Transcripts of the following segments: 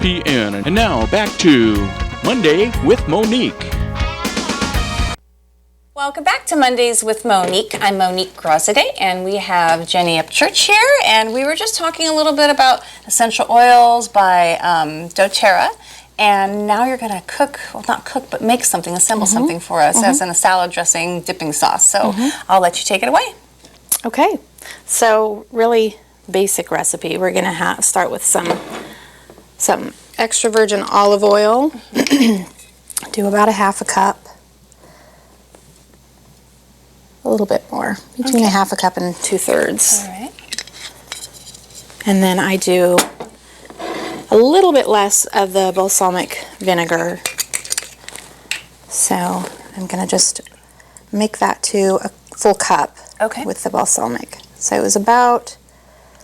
p.m. And now back to Monday with Monique. Welcome back to Mondays with Monique. I'm Monique Grossaday, and we have Jenny Upchurch here, and we were just talking a little bit about essential oils by doTerra, and now you're going to cook, well, not cook, but make something, assemble something for us as in a salad dressing dipping sauce. So I'll let you take it away. Okay, so really basic recipe. We're going to start with some extra virgin olive oil. Do about a half a cup. A little bit more, between a half a cup and 2/3. All right. And then I do a little bit less of the balsamic vinegar. So I'm going to just make that to a full cup with the balsamic. So it was about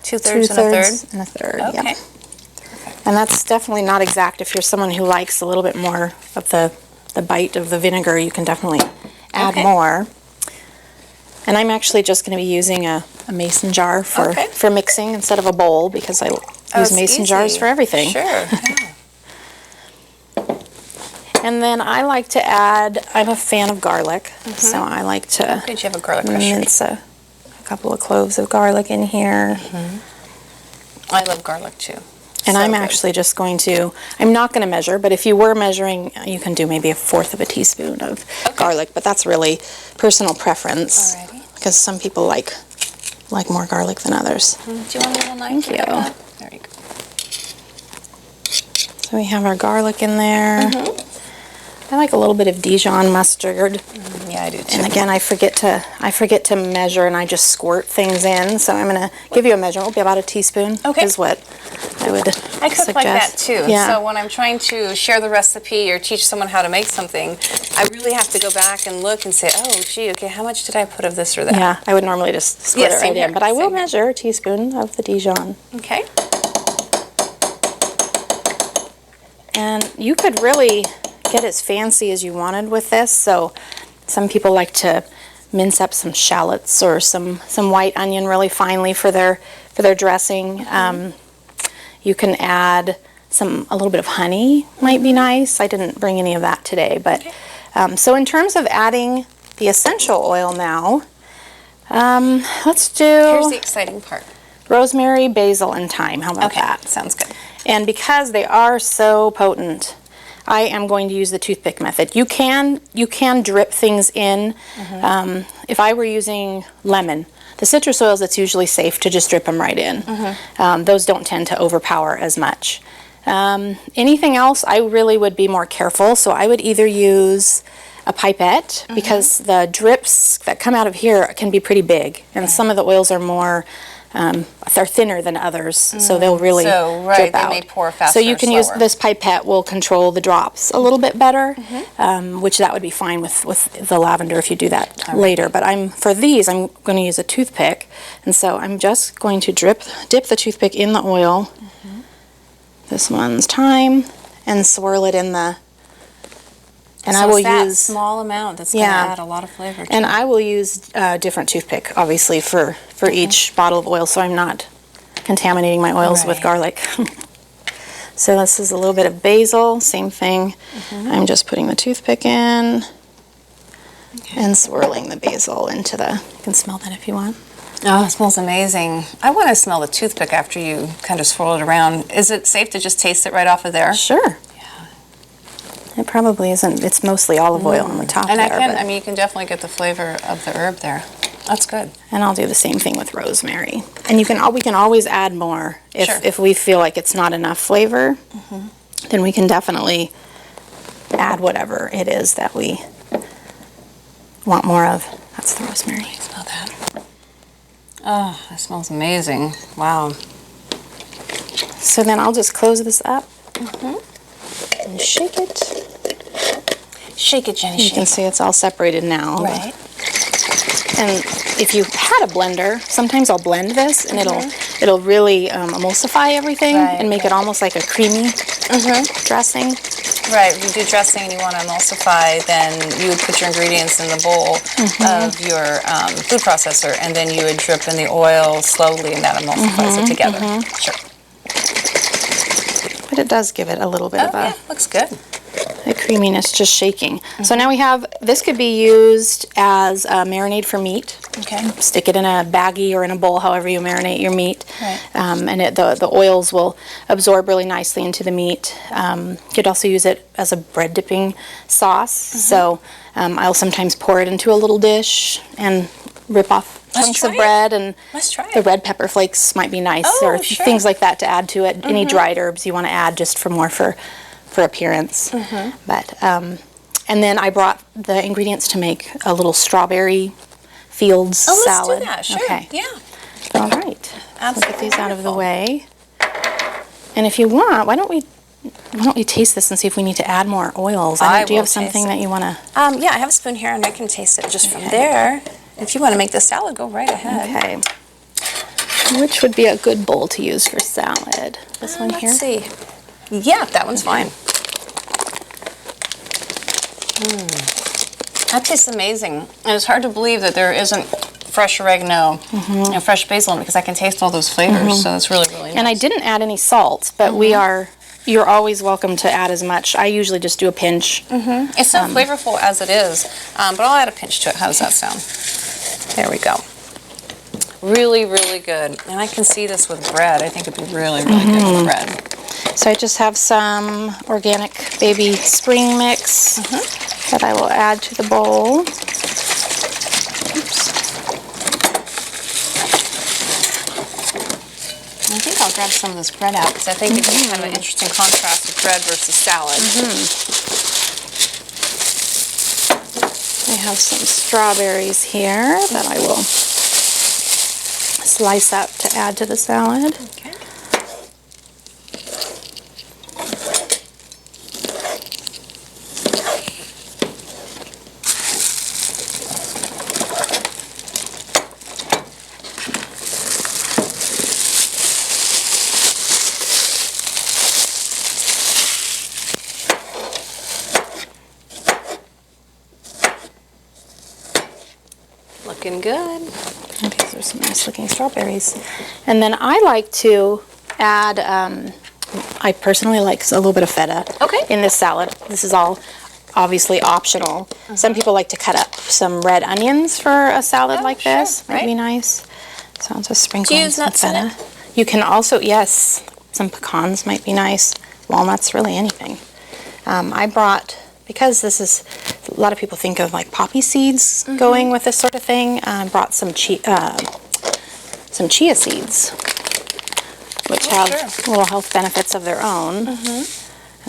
2/3 and a third. Okay. Yeah. And that's definitely not exact. If you're someone who likes a little bit more of the bite of the vinegar, you can definitely add more. And I'm actually just going to be using a mason jar for mixing instead of a bowl, because I use mason jars for everything. Sure. Yeah. And then I like to add, I'm a fan of garlic, so I like to Did you have a garlic crusher? mince a couple of cloves of garlic in here. I love garlic too. And I'm actually just going to, I'm not going to measure, but if you were measuring, you can do maybe 1/4 of a teaspoon of garlic, but that's really personal preference. Alrighty. Because some people like more garlic than others. Do you want a little knife? Thank you. There you go. So we have our garlic in there. I like a little bit of Dijon mustard. Yeah, I do too. And again, I forget to measure, and I just squirt things in. So I'm going to give you a measurement. It'll be about a teaspoon. Is what I would I cook suggest. like that too. Yeah. So when I'm trying to share the recipe or teach someone how to make something, I really have to go back and look and say, oh, gee, okay, how much did I put of this or that? Yeah, I would normally just squirt it right here. in, but I will measure a teaspoon of the Dijon. Okay. And you could really get as fancy as you wanted with this. So some people like to mince up some shallots or some white onion really finely for their dressing. You can add a little bit of honey, might be nice. I didn't bring any of that today, but so in terms of adding the essential oil now, let's do. Here's the exciting part. Rosemary, basil, and thyme. How about that? Sounds good. And because they are so potent, I am going to use the toothpick method. You can drip things in. If I were using lemon, the citrus oils, it's usually safe to just drip them right in. Those don't tend to overpower as much. Anything else, I really would be more careful. So I would either use a pipette, because the drips that come out of here can be pretty big, and some of the oils are more. They're thinner than others, so they'll really drip out. They may pour faster. So you can use this pipette will control the drops a little bit better, which that would be fine with the lavender if you do that later. But for these, I'm going to use a toothpick, and so I'm just going to dip the toothpick in the oil. This one's thyme, and swirl it in the. And so I will that use small amount that's going to add a lot of flavor to and it. I will use a different toothpick, obviously, for each bottle of oil, so I'm not contaminating my oils with garlic. So this is a little bit of basil, same thing. I'm just putting the toothpick in and swirling the basil into the. You can smell that if you want. Oh, it smells amazing. I want to smell the toothpick after you kind of swirl it around. Is it safe to just taste it right off of there? Sure. It probably isn't. It's mostly olive oil on the top and there. I mean, you can definitely get the flavor of the herb there. That's good. And I'll do the same thing with rosemary. And we can always add more if we feel like it's not enough flavor. Then we can definitely add whatever it is that we want more of. That's the rosemary. Smell that. Oh, that smells amazing. Wow. So then I'll just close this up and shake it. Shake it, Jenny. You can see it's all separated now. Right. And if you had a blender, sometimes I'll blend this, and it'll really emulsify everything and make it almost like a creamy dressing. Right. If you do dressing and you want to emulsify, then you would put your ingredients in the bowl of your food processor, and then you would drip in the oil slowly, and that emulsifies it together. Sure. but it does give it a little bit of yeah, looks good. a creaminess just shaking. So now we have, this could be used as a marinade for meat. Okay. Stick it in a baggie or in a bowl, however you marinate your meat. Right. And the oils will absorb really nicely into the meat. You could also use it as a bread dipping sauce. So I'll sometimes pour it into a little dish and rip off chunks of bread, and the red pepper flakes might be nice, or things like that to add to it. Any dried herbs you want to add just for more for appearance. But and then I brought the ingredients to make a little strawberry fields salad. Let's do that. Sure. Okay. Yeah. All right. Absolutely. We'll get these out of the way. And if you want, why don't we taste this and see if we need to add more oils? Do you have something that you want to? Yeah, I have a spoon here, and I can taste it just from there. If you want to make the salad, go right ahead. Okay. Which would be a good bowl to use for salad? This one here? Let's see. Yeah, that one's fine. That tastes amazing. And it's hard to believe that there isn't fresh oregano and fresh basil in it, because I can taste all those flavors, so it's really, really nice. And I didn't add any salt, but you're always welcome to add as much. I usually just do a pinch. It's so flavorful as it is, but I'll add a pinch to it. How does that sound? There we go. Really, really good. And I can see this with bread. I think it'd be really, really good with bread. So I just have some organic baby spring mix that I will add to the bowl. Oops. I think I'll grab some of this bread out, because I think it's kind of an interesting contrast with bread versus salad. I have some strawberries here that I will slice up to add to the salad. Okay. Looking good. These are some nice looking strawberries. And then I like to add, I personally like a little bit of feta in this salad. This is all obviously optional. Some people like to cut up some red onions for a salad like this. Might be nice. So I'll just sprinkle in some feta. You can also, yes, some pecans might be nice. Walnuts, really anything. I brought, because this is, a lot of people think of like poppy seeds going with this sort of thing. I brought some chia seeds, which have little health benefits of their own. And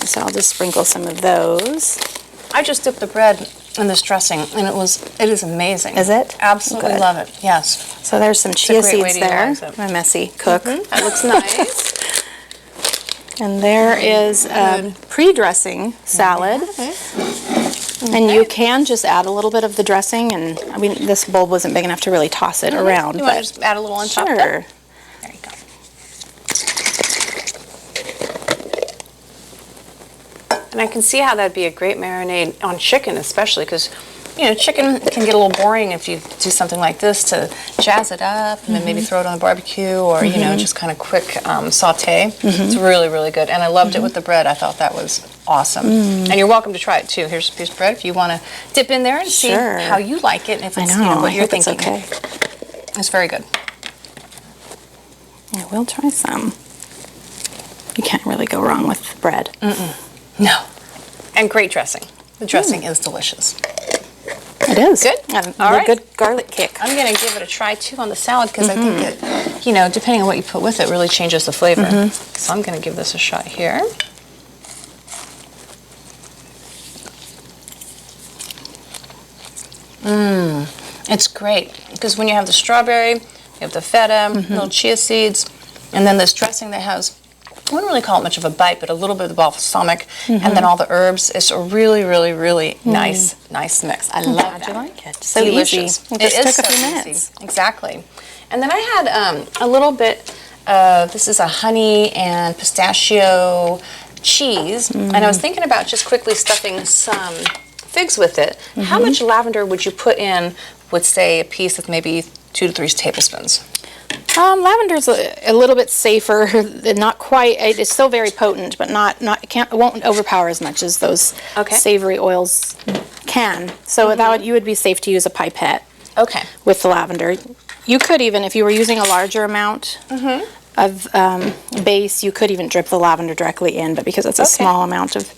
so I'll just sprinkle some of those. I just dipped the bread in this dressing, and it is amazing. Is it? Absolutely love it. Yes. So there's some chia seeds there. My messy cook. That looks nice. And there is a pre-dressing salad. And you can just add a little bit of the dressing, and I mean, this bowl wasn't big enough to really toss it around. You want to just add a little on top? Sure. There you go. And I can see how that'd be a great marinade on chicken, especially because, you know, chicken can get a little boring if you do something like this to jazz it up and then maybe throw it on the barbecue, or, you know, just kind of quick saute. It's really, really good. And I loved it with the bread. I thought that was awesome. And you're welcome to try it too. Here's a piece of bread if you want to dip in there and see how you like it and if it's you know, what you're thinking. It's very good. I will try some. You can't really go wrong with bread. No. And great dressing. The dressing is delicious. It is. Good? All right. Good garlic kick. I'm going to give it a try too on the salad, because I think that, you know, depending on what you put with it really changes the flavor. So I'm going to give this a shot here. It's great, because when you have the strawberry, you have the feta, little chia seeds, and then this dressing that has, I wouldn't really call it much of a bite, but a little bit of the balsamic, and then all the herbs. It's a really, really, really nice mix. I love that. How'd you like it? So delicious. Easy. It just took a few minutes. Exactly. And then I had a little bit of, this is a honey and pistachio cheese, and I was thinking about just quickly stuffing some figs with it. How much lavender would you put in with, say, a piece of maybe 2 to 3 tablespoons? Lavender's a little bit safer, not quite. It's still very potent, but it won't overpower as much as those savory oils can. So you would be safe to use a pipette. Okay. With the lavender, you could even, if you were using a larger amount of base, you could even drip the lavender directly in. But because it's a small amount of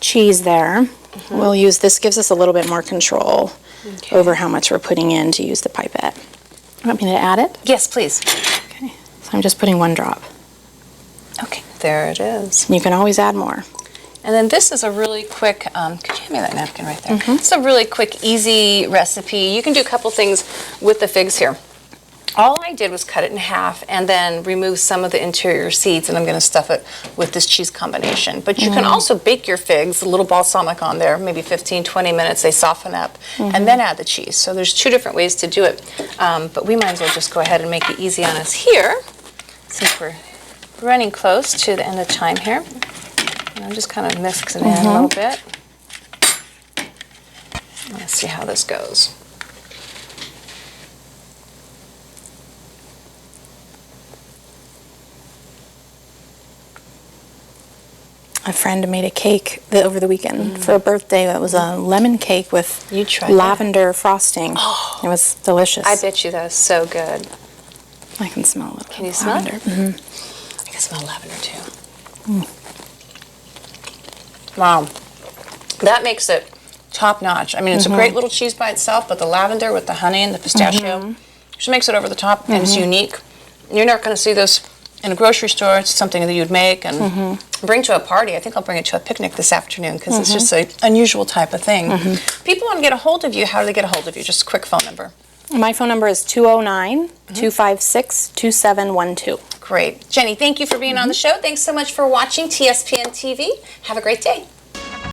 cheese there, we'll use this. Gives us a little bit more control over how much we're putting in to use the pipette. You want me to add it? Yes, please. Okay, so I'm just putting 1 drop. Okay, there it is. You can always add more. And then this is a really quick, could you hand me that napkin right there? It's a really quick, easy recipe. You can do a couple things with the figs here. All I did was cut it in half and then remove some of the interior seeds, and I'm going to stuff it with this cheese combination. But you can also bake your figs, a little balsamic on there, maybe 15, 20 minutes, they soften up, and then add the cheese. So there's 2 different ways to do it. But we might as well just go ahead and make it easy on us here, since we're running close to the end of time here. And I'm just kind of mixing it in a little bit. Let's see how this goes. A friend made a cake over the weekend for a birthday. It was a lemon cake with lavender frosting. Oh, it was delicious. I bet you that was so good. I can smell a little. Can you smell it? I can smell lavender too. Wow. That makes it top notch. I mean, it's a great little cheese by itself, but the lavender with the honey and the pistachio just makes it over the top, and it's unique. You're not going to see this in a grocery store. It's something that you'd make and bring to a party. I think I'll bring it to a picnic this afternoon because it's just an unusual type of thing. People want to get a hold of you. How do they get a hold of you? Just a quick phone number. My phone number is 209-256-2712. Great. Jenny, thank you for being on the show. Thanks so much for watching TSPN TV. Have a great day.